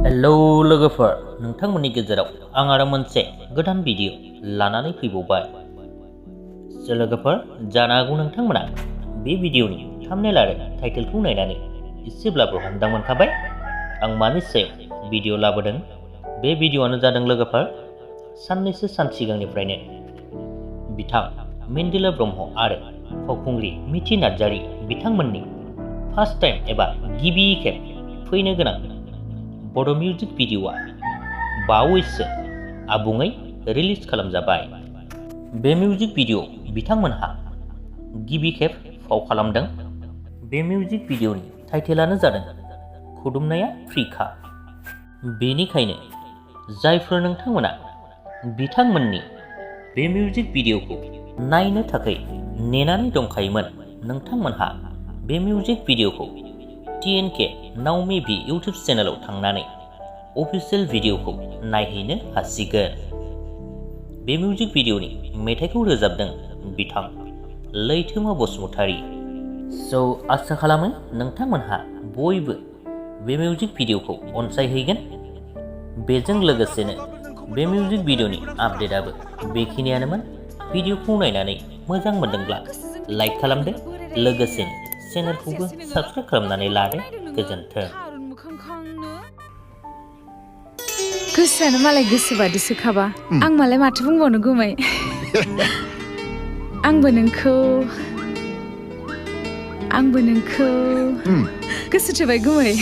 Hello लोगोफोर, नोंथांमोननि गेजेराव आं आरो मोनसे गोदान भिडिअ लानानै फैबावबाय। लोगोफोर, जानो हागौ नोंथांमोना बे भिडिअनि थाम्बनेल आरो टाइटेलखौ नायनानै एसेब्लाबो हमदां मोनखाबाय आं मानि सायाव भिडिअ लाबोदों। बे भिडिअआनो जादों लोगोफोर, साननैसो सान सिगांनिफ्रायनो बिथां मेन्देला ब्रह्म आरो फावखुंग्रि मिथि नार्जारी बिथांमोननि फार्स्ट टाइम एबा गिबि खेब फैनो गोनां बड' मिउजिक भिडिअआ बावैसो आबुङै रिलिज खालामजाबाय। बे मिउजिक भिडिअ बिथांमोनहा गिबि खेब फाव खालामदों। बे मिउजिक भिडिअनि टाइटेलानो जादों खुदुमनाया फ्रिखा। बेनिखायनो जायफोर नोंथांमोना बिथांमोननि बे मिउजिक भिडिअखौ नायनो थाखाय नेनानै दंखायोमोन, नोंथांमोनहा बे मिउजिक भिडिअखौ TNK Lwithwma B इउटुब चेनेलाव थांनानै अफिसियेल भिडिअखौ नायहैनो हासिगोन। बे मिउजिक भिडिअनि मेथाइखौ रोजाबदों बिथां लwithwma बसुमतारी। आसा खालामो नोंथांमोनहा बयबो बे मिउजिक भिडिअखौ अनसायहैगोन। बेजों लोगोसेनो बे मिउजिक भिडिअनि आपडेटआबो बेखिनियानोमोन। भिडिअखौ नायनानै मोजां मोनदोंब्ला लाइक खालामदो, लोगोसेनो चेनेलखौबो साबस्क्राइब खालामनानै लादो। गोजोन्थों। गोसोआनो मालाय गोसो बादिसोखाबा आं मालाय माथो बुंबावनो गुमै। आंबो नोंखौ गोसो थोबाय गुमै।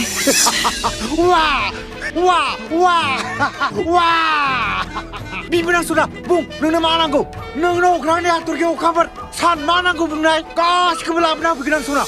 बिबो नांसौदा बुं, नोंनो मा नांगौ? नोंनो अख्रांनि हाथरखि अखाफोर सान मा नांगौ बुंनाय, गासिखौबो लाबोना होफैगोन आं सना।